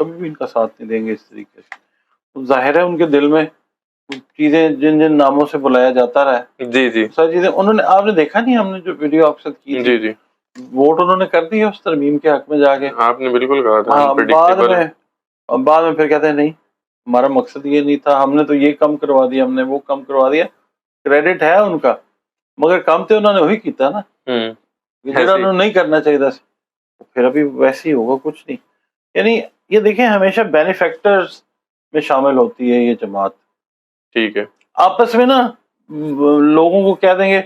کبھی بھی ان کا ساتھ نہیں دیں گے اس طریقے سے. تو ظاہر ہے ان کے دل میں چیزیں جن جن ناموں سے بلایا جاتا رہا ہے جی جی ساری چیزیں انہوں نے, آپ نے دیکھا نہیں ہم نے جو ویڈیو آپ سے کی تھی, جی جی ووٹ انہوں نے کر دی ہے اس ترمیم کے حق میں جا کے. آپ نے بالکل کہا تھا ہاں unpredictable. بعد میں پھر کہتے ہیں نہیں ہمارا مقصد یہ نہیں تھا, ہم نے تو یہ کم کروا دیا, ہم نے وہ کم کروا دیا. کریڈٹ ہے ان کا, مگر کام تو انہوں نے وہی کیتا نا جڑا انہوں نے نہیں کرنا چاہیے تھا. پھر ابھی ویسے ہی ہوگا, کچھ نہیں. یعنی یہ دیکھیں ہمیشہ بینیفیکٹرز میں شامل ہوتی ہے یہ جماعت. ٹھیک ہے, آپس میں نا لوگوں کو کہہ دیں گے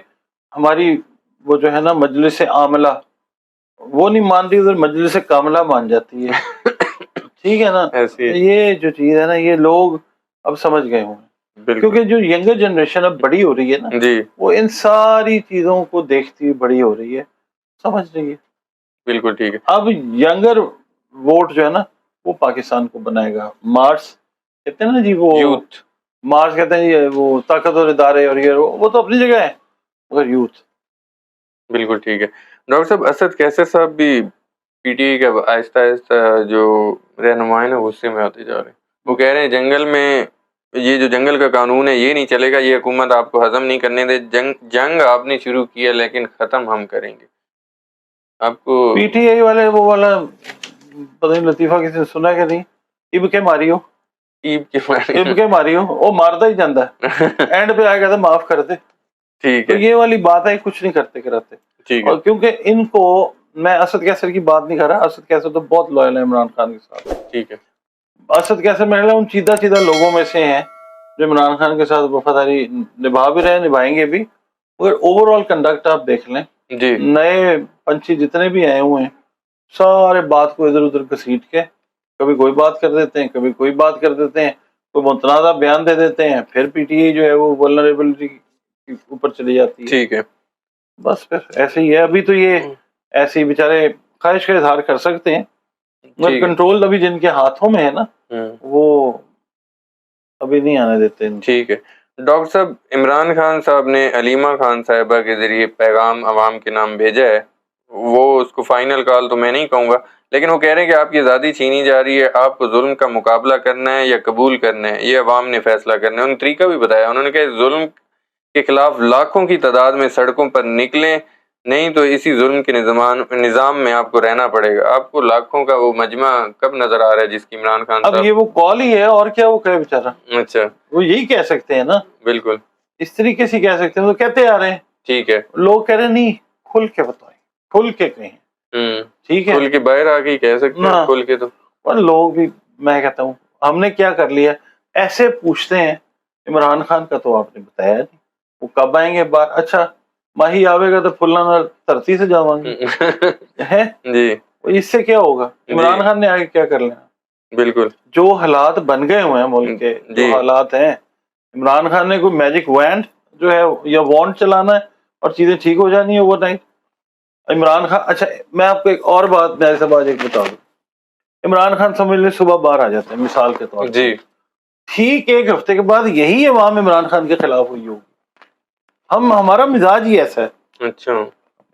ہماری وہ جو ہے نا مجلس عاملہ وہ نہیں مان رہی, ادھر مجلس کاملہ مان جاتی ہے. ٹھیک ہے نا, ایسی ہے. یہ جو چیز ہے نا یہ لوگ اب سمجھ گئے ہوں گے, بالکل کیونکہ جو ینگر جنریشن اب بڑی ہو رہی ہے نا جی وہ ان ساری چیزوں کو دیکھتی ہوئی بڑی ہو رہی ہے, سمجھ رہی ہے. بالکل ٹھیک ہے. اب ینگر ووٹ جو ہے نا وہ پاکستان کو بنائے گا. مارس کہتے ہیں نا جی, وہ یوتھ, مارس کہتے ہیں یہ وہ طاقتور ادارے اور یہ وہ تو اپنی جگہ ہے, مگر یوتھ. بالکل ٹھیک ہے. ڈاکٹر صاحب اسد کیسر صاحب بھی پی ٹی آئی کے آہستہ آہستہ جو رہنما ہیں نا غصے میں آتے جا رہے ہیں. وہ کہہ رہے ہیں جنگل میں یہ جو جنگل کا قانون ہے یہ نہیں چلے گا, یہ حکومت آپ کو ہضم نہیں کرنے دے. جنگ آپ نے شروع کی ہے لیکن ختم ہم کریں گے. آپ کو پی ٹی آئی والے وہ والا پتہ نہیں لطیفہ کسی نے سنا کہ نہیں, اب کے ماریو عید کے بارے اب کے ماریو وہ مارتا ہی جاتا ہے, اینڈ پہ آ کہتا معاف کر دے. ٹھیک تو ہے یہ والی بات ہے, کچھ نہیں کرتے کراتے. ٹھیک ہے اور کیونکہ ان کو, میں اسد کیسر کی بات نہیں کر رہا, اسد کیسر تو بہت لوئل ہے عمران خان کے ساتھ. ٹھیک ہے اسد کیسر میرے ان چیدہ چیدہ لوگوں میں سے ہیں جو عمران خان کے ساتھ وفاداری نبھا بھی رہے, نبھائیں گے بھی. مگر اوور آل کنڈکٹ آپ دیکھ لیں, جی نئے پنچھی جتنے بھی آئے ہوئے ہیں سارے بات کو ادھر ادھر گھسیٹ کے کبھی کوئی بات کر دیتے ہیں, کبھی کوئی بات کر دیتے ہیں, کوئی متنازع بیان دے دیتے ہیں, پھر پی ٹی آئی جو ہے وہ ولنریبلٹی کے اوپر چلی جاتی ہے. ٹھیک ہے. بس پھر ایسے ہی ہے. ابھی تو یہ ایسے ہی بیچارے خواہش کا اظہار کر سکتے ہیں, مگر کنٹرول ابھی جن کے ہاتھوں میں ہے نا وہ ابھی نہیں آنے دیتے. ٹھیک ہے. ڈاکٹر صاحب عمران خان صاحب نے علیمہ خان صاحبہ کے ذریعے پیغام عوام کے نام بھیجا ہے. وہ اس کو فائنل کال تو میں نہیں کہوں گا, لیکن وہ کہہ رہے ہیں کہ آپ کی آزادی چھینی جا رہی ہے, آپ کو ظلم کا مقابلہ کرنا ہے یا قبول کرنا ہے, یہ عوام نے فیصلہ کرنا ہے. انہوں نے طریقہ بھی بتایا, انہوں نے کہا ظلم کے خلاف لاکھوں کی تعداد میں سڑکوں پر نکلیں, نہیں تو اسی ظلم کے نظام میں آپ کو رہنا پڑے گا. آپ کو لاکھوں کا وہ مجمع کب نظر آ رہا ہے جس کی عمران خان اب صاحب, یہ وہ کال ہی ہے اور کیا وہ کہے بیچارہ, اچھا وہ یہی کہہ سکتے ہیں نا, بالکل اس طریقے سے کہہ سکتے ہیں, وہ کہتے آ رہے ہیں. ٹھیک ہے, لوگ کہہ رہے ہیں نہیں کھل کے بتائیں, کھل کے کہیں. ٹھیک ہے, کھل کے باہر آ کے کہہ سکتے ہیں, کھل کے تو اور لوگ بھی, میں کہتا ہوں ہم نے کیا کر لیا, ایسے پوچھتے ہیں عمران خان کا تو آپ نے بتایا نہیں, وہ کب آئیں گے باہر. اچھا ماہی آوے گا تو پھلنا دھرتی سے جاواں گے ہے جی, اس سے کیا ہوگا؟ عمران خان نے آگے کیا کر لینا. بالکل جو حالات بن گئے ہوئے ہیں ملک کے, جو حالات ہیں, عمران خان نے کوئی میجک وینڈ جو ہے یا وانڈ چلانا ہے اور چیزیں ٹھیک ہو جانی ہے اوور نائٹ. عمران خان, اچھا میں آپ کو ایک اور بات میں ایسا بات ایک بتا دوں, عمران خان سمجھ لیں صبح باہر آ جاتے ہیں مثال کے طور پر, جی ٹھیک ایک ہفتے کے بعد یہی عوام عمران خان کے خلاف ہوئی ہوگی. ہمارا مزاج ہی ایسا ہے. اچھا,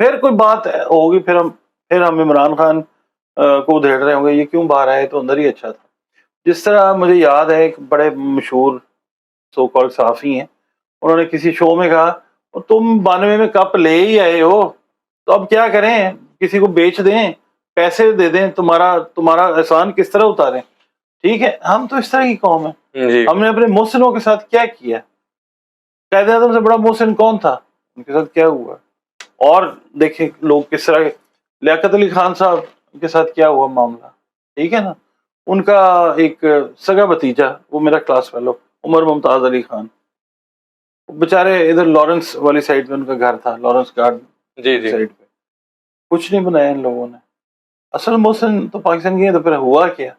پھر کوئی بات ہوگی, پھر ہم عمران خان کو ادھیڑ رہے ہوں گے, یہ کیوں باہر آئے, تو اندر ہی اچھا تھا. جس طرح مجھے یاد ہے ایک بڑے مشہور سو کال صحافی ہیں, انہوں نے کسی شو میں کہا تم 92 میں کپ لے ہی آئے ہو تو اب کیا کریں, کسی کو بیچ دیں, پیسے دے دیں, تمہارا احسان کس طرح اتاریں. ٹھیک ہے, ہم تو اس طرح کی قوم ہے. ہم نے اپنے محسنوں کے ساتھ کیا کیا, قائد اعظم سے بڑا محسن کون تھا, ان کے ساتھ کیا ہوا. اور دیکھیں لوگ کس طرح, لیاقت علی خان صاحب کے ساتھ کیا ہوا معاملہ. ٹھیک ہے نا, ان کا ایک سگا بھتیجا, وہ میرا کلاس فیلو عمر ممتاز علی خان, بےچارے ادھر لارنس والی سائڈ میں ان کا گھر تھا, لارنس گارڈ سائڈ پہ, کچھ نہیں بنایا ان لوگوں نے. اصل محسن تو پاکستان کی ہے, تو پھر ہوا کیا,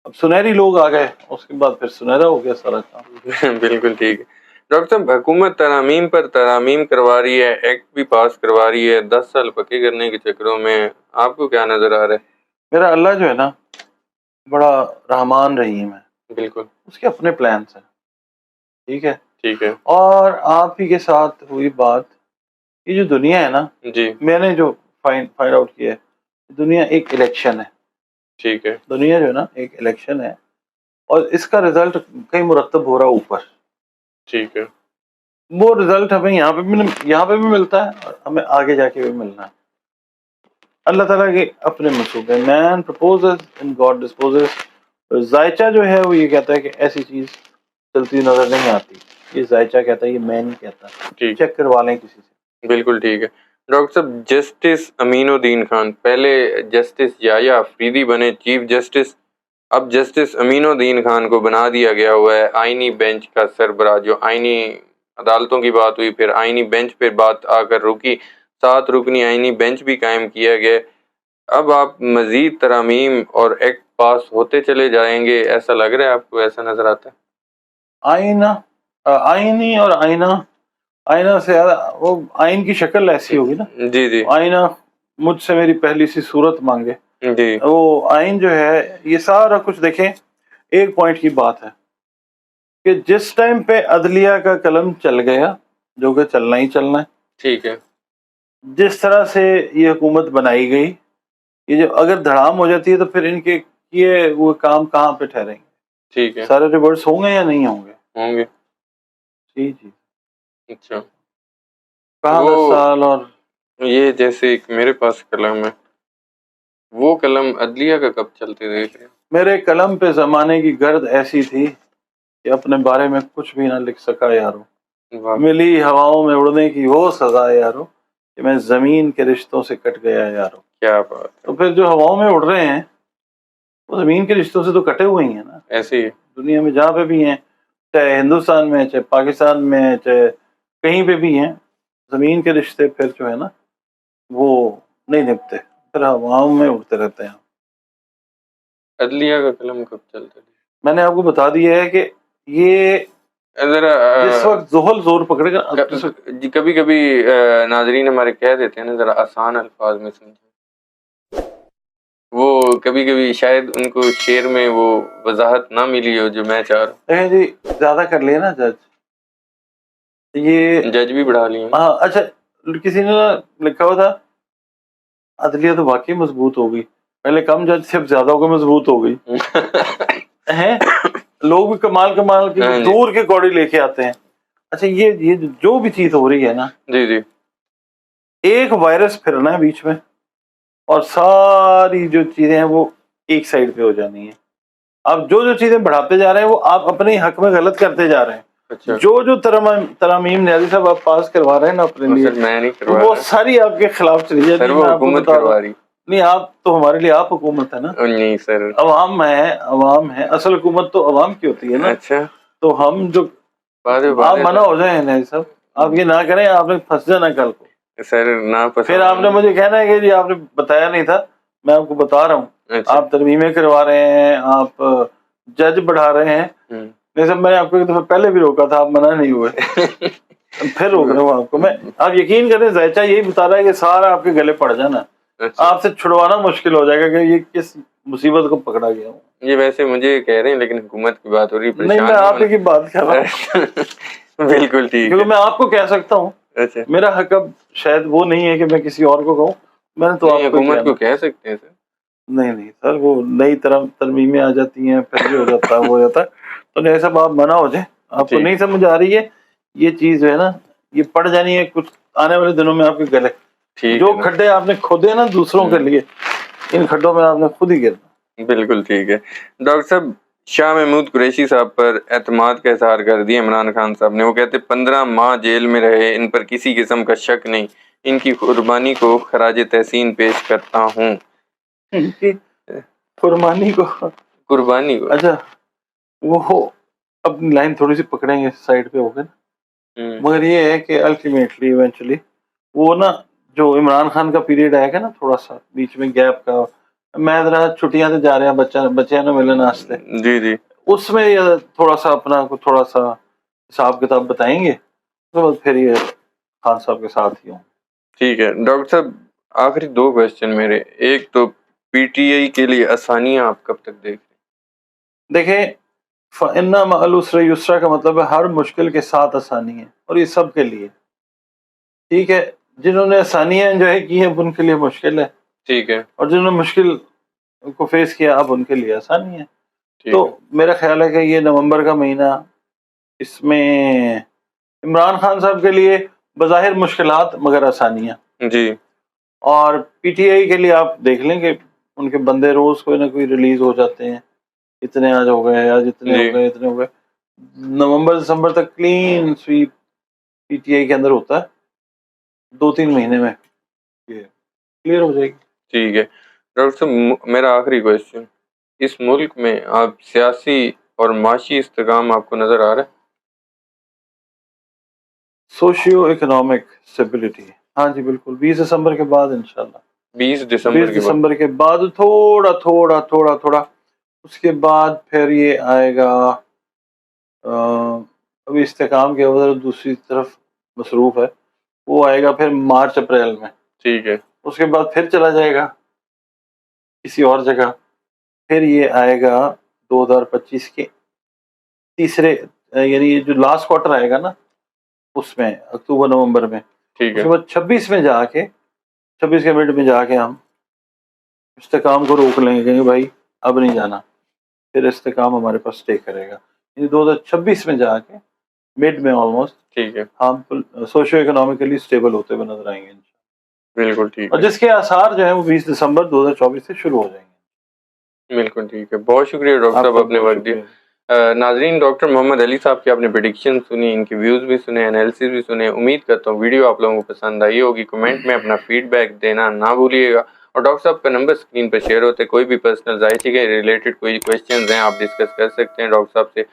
اب سنہری لوگ آ گئے, اس کے بعد پھر سنہرا ہو گیا سارا کام. بالکل ٹھیک ہے. ڈاکٹر صاحب حکومت ترامیم پر ترامیم کروا رہی ہے, ایکٹ بھی پاس کروا رہی ہے, 10 سال پکے کرنے کے چکروں میں, آپ کو کیا نظر آ رہا ہے؟ میرا اللہ جو ہے نا بڑا رحمان رحیم ہے, بالکل اس کے اپنے پلانس ہیں. ٹھیک ہے, ٹھیک ہے. اور آپ ہی کے ساتھ ہوئی بات, یہ جو دنیا ہے نا, جی میں نے جو فائنڈ آؤٹ کیا ہے, دنیا ایک الیکشن ہے. ٹھیک ہے. دنیا جو ہے نا ایک الیکشن ہے اور اس کا رزلٹ کہیں مرتب ہو رہا اوپر. ٹھیک ہے. وہ رزلٹ ہمیں یہاں پہ بھی ملتا ہے اور ہمیں آگے جا کے بھی ملنا ہے. اللہ تعالیٰ کے اپنے منصوبے. مین پرپوزز اینڈ گاڈ ڈسپوزز. ذائچہ جو ہے وہ یہ کہتا ہے کہ ایسی چیز چلتی نظر نہیں آتی. یہ ذائچہ کہتا ہے, یہ میں نہیں کہتا. ٹھیک. چیک کروا لیں کسی سے. بالکل ٹھیک ہے. ڈاکٹر صاحب, جسٹس امین الدین خان پہلے جسٹس یحییٰ افریدی بنے چیف جسٹس, اب جسٹس امین الدین خان کو بنا دیا گیا ہوا ہے آئینی بینچ کا سربراہ. جو آئینی عدالتوں کی بات ہوئی, پھر آئینی بینچ پہ بات آ کر رکی, 7 رکنی آئینی بینچ بھی قائم کیا گیا. اب آپ مزید ترامیم اور ایکٹ پاس ہوتے چلے جائیں گے, ایسا لگ رہا ہے آپ کو, ایسا نظر آتا ہے؟ آئینی اور آئینہ سے زیادہ وہ آئین کی شکل ایسی ہوگی نا. جی جی. آئینہ مجھ سے میری پہلی سی صورت مانگے. جی. وہ آئین جو ہے یہ سارا کچھ دیکھیں, ایک پوائنٹ کی بات ہے کہ جس ٹائم پہ عدلیہ کا قلم چل گیا, جو کہ چلنا ہی چلنا ہے. ٹھیک ہے. جس طرح سے یہ حکومت بنائی گئی, یہ جو اگر دھڑام ہو جاتی ہے تو پھر ان کے یہ وہ کام کہاں پہ ٹھہریں گے؟ ٹھیک ہے. سارے ریورس ہوں گے یا نہیں ہوں گے؟ ہوں گے. جی جی. اچھا. کہاں 10 سال. اور یہ جیسے ایک میرے پاس قلم ہے, وہ قلم عدلیہ کا کب چلتے دیکھ رہے ہیں؟ میرے قلم پہ زمانے کی گرد ایسی تھی کہ اپنے بارے میں کچھ بھی نہ لکھ سکا یارو. ملی ہواؤں میں اڑنے کی وہ سزا یارو کہ میں زمین کے رشتوں سے کٹ گیا یارو. کیا بات ہے. تو پھر جو ہواؤں میں اڑ رہے ہیں وہ زمین کے رشتوں سے تو کٹے ہوئے ہی ہیں نا. ایسے ہی دنیا میں جہاں پہ بھی ہیں, چاہے ہندوستان میں, چاہے پاکستان میں, چاہے کہیں پہ بھی ہیں, زمین کے رشتے پھر جو ہے نا وہ نہیں نبھتے, پھر ہواؤں میں اڑتے رہتے ہیں. عدلیہ کا قلم کب چلتا ہے؟ میں نے آپ کو بتا دیا ہے کہ یہ جس وقت زحل زور پکڑے گا. کبھی کبھی ناظرین ہمارے کہہ دیتے ہیں نا ذرا آسان الفاظ میں سمجھیں, وہ کبھی کبھی شاید ان کو شعر میں وہ وضاحت نہ ملی ہو جو میں چاہ رہا ہوں. جی زیادہ کر لیے نا جج, یہ جج بھی بڑھا لیے. ہاں اچھا, کسی نے لکھا ہوا تھا عدلیہ تو واقعی مضبوط ہو گئی, پہلے کم جج سے اب زیادہ ہو گئی, مضبوط ہو گئی ہیں. لوگ بھی کمال کی دور کے کوڑی لے کے آتے ہیں. اچھا یہ جو بھی چیز ہو رہی ہے نا, جی جی, ایک وائرس پھرنا ہے بیچ میں اور ساری جو چیزیں ہیں وہ ایک سائڈ پہ ہو جانی ہیں. اب جو چیزیں بڑھاتے جا رہے ہیں وہ آپ اپنے حق میں غلط کرتے جا رہے ہیں. اچھا. جو ترامیم نیازی صاحب آپ پاس کروا رہے ہیں نا اپنے لیے, میں نہیں کروا وہ ساری آپ کے خلاف چلی جاتی ہے. وہ حکومت کروا رہی. نہیں, آپ تو ہمارے لیے آپ حکومت ہے نا. نہیں سر, عوام ہے, اصل حکومت تو عوام کی ہوتی ہے نا. اچھا, تو ہم جو آپ منع ہو جائیں نیازی صاحب, آپ یہ نہ کریں, آپ نے پھنس جانا کل کو سر. نہ پھر آپ نے مجھے کہنا ہے کہ جی آپ نے بتایا نہیں تھا. میں آپ کو بتا رہا ہوں, آپ ترمیمیں کروا رہے ہیں, آپ جج بڑھا رہے ہیں. نہیں سب, میں نے آپ کو ایک دفعہ پہلے بھی روکا تھا, آپ منع نہیں ہوئے, پھر روک رہا ہوں آپ کو میں. آپ یقین کریں ذائچہ یہی بتا رہا ہے کہ سارا آپ کے گلے پڑ جانا, آپ سے چھڑوانا مشکل ہو جائے گا کہ یہ کس مصیبت کو پکڑا گیا ہوں. یہ ویسے مجھے کہہ رہے ہیں لیکن حکومت کی بات ہو رہی ہے. نہیں, میں آپ کی بات کر رہا ہوں. بالکل ٹھیک, کیونکہ میں آپ کو کہہ سکتا ہوں, میرا حق اب شاید وہ نہیں ہے کہ میں کسی اور کو کہوں. میں نے تو آپ حکومت کو کہہ سکتے ہیں سر. نہیں سر, وہ نئی ترمیمیں آ جاتی ہیں, پھر بھی ہو جاتا ہے, وہ ہو جاتا ہے. تو نہیں سب آپ منع ہو جائیں, آپ کو نہیں سمجھ آ رہی ہے یہ چیز جو ہے نا, یہ پڑ جانی ہے کچھ آنے والے دنوں میں آپ کے گلے. جو کھڈے آپ نے کھودے نا دوسروں کے لیے, ان کھڈوں میں آپ نے خود ہی گرنا. بالکل ٹھیک ہے. ڈاکٹر صاحب, شاہ محمود قریشی صاحب پر اعتماد کا اظہار کر دیا عمران خان صاحب نے. وہ کہتے 15 ماہ جیل میں رہے, ان پر کسی قسم کا شک نہیں, ان کی قربانی کو خراج تحسین پیش کرتا ہوں. ان کی قربانی کو اچھا, وہ اپنی لائن تھوڑی سی پکڑیں گے, سائڈ پہ ہو گئے نا. مگر یہ ہے کہ الٹیمیٹلی ایونچولی وہ نا جو عمران خان کا پیریڈ آئے گا نا, تھوڑا سا بیچ میں گیپ کا, میں ذرا چھٹیاں سے جا رہے ہیں بچے نے ملے ناستے, جی جی, اس میں تھوڑا سا اپنا کو تھوڑا سا حساب کتاب بتائیں گے, تو پھر یہ خان صاحب کے ساتھ ہی ہوں. ٹھیک ہے. ڈاکٹر صاحب آخری 2 کوشچن میرے. ایک تو پی ٹی آئی کے لیے آسانیاں آپ کب تک دیکھیں, فَإِنَّ مَعَ الْعُسْرِ يُسْرًا کا مطلب ہے ہر مشکل کے ساتھ آسانی ہے, اور یہ سب کے لیے ٹھیک ہے. جنہوں نے آسانیاں انجوائے کی ہیں ان کے لیے مشکل ہے, ٹھیک ہے, اور جنہوں نے مشکل کو فیس کیا، اب ان کے لیے آسانی ہے. ٹھیک تو ہے. میرا خیال ہے کہ یہ نومبر کا مہینہ، اس میں عمران خان صاحب کے لیے بظاہر مشکلات مگر آسانیاں. جی اور پی ٹی آئی کے لیے آپ دیکھ لیں کہ ان کے بندے روز کوئی نہ کوئی ریلیز ہو جاتے ہیں. اتنے آج ہو گئے، آج اتنے جی ہو گئے، اتنے ہو گئے. نومبر دسمبر تک clean sweep P T I کے اندر ہوتا ہے. 2-3 مہینے میں یہ کلیئر ہو جائے گی. ٹھیک ہے ڈاکٹر صاحب، میرا آخری کویشچن، اس ملک میں آپ سیاسی اور معاشی استحکام آپ کو نظر آ رہا ہے؟ سوشیو اکنامک اسٹیبلٹی، ہاں جی بالکل. 20 دسمبر کے بعد انشاءاللہ، 20 دسمبر 20 کے بعد. دسمبر کے بعد تھوڑا تھوڑا تھوڑا تھوڑا اس کے بعد پھر یہ آئے گا. ابھی استحکام کے وجہ دوسری طرف مصروف ہے، وہ آئے گا پھر مارچ اپریل میں. ٹھیک ہے. اس کے بعد پھر چلا جائے گا کسی اور جگہ. پھر یہ آئے گا 2025 کے تیسرے، یعنی یہ جو لاسٹ کوارٹر آئے گا نا، اس میں اکتوبر نومبر میں. ٹھیک اس ہے. کے بعد 26 میں جا کے، 26 کے مڈ میں جا کے ہم استحکام کو روک لیں گے، کہیں بھائی اب نہیں جانا. پھر استحکام ہمارے پاس اسٹے کرے گا. یعنی 2026 میں جا کے مڈ میں آلموسٹ ٹھیک ہے. ہم سوشیو اکنامکلی اسٹیبل ہوتے ہوئے نظر آئیں گے. بالکل ٹھیک اور ہے. جس کے آثار جو ہیں وہ 20 دسمبر 2024 سے شروع ہو جائیں گے. بالکل ٹھیک ہے. بہت شکریہ ڈاکٹر آپ صاحب، کا اپنے بہت وقت دیا. شکریہ. ناظرین، ڈاکٹر محمد علی صاحب کی آپ نے پریڈکشن سنی، ان کے ویوز بھی سنے، انالیسز بھی سنے. امید کرتا ہوں ویڈیو آپ لوگوں کو پسند آئی ہوگی. کمنٹ میں اپنا فیڈ بیک دینا نہ بھولیے گا. اور ڈاکٹر صاحب کا نمبر اسکرین پہ شیئر ہوتے، کوئی بھی پرسنل ذاتی کے ریلیٹڈ کوئی کویشچنز ہیں آپ ڈسکس کر سکتے ہیں ڈاکٹر صاحب سے.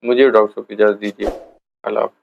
مجھے ڈاکٹر صاحب کی اجازت دیجیے. اللہ حافظ.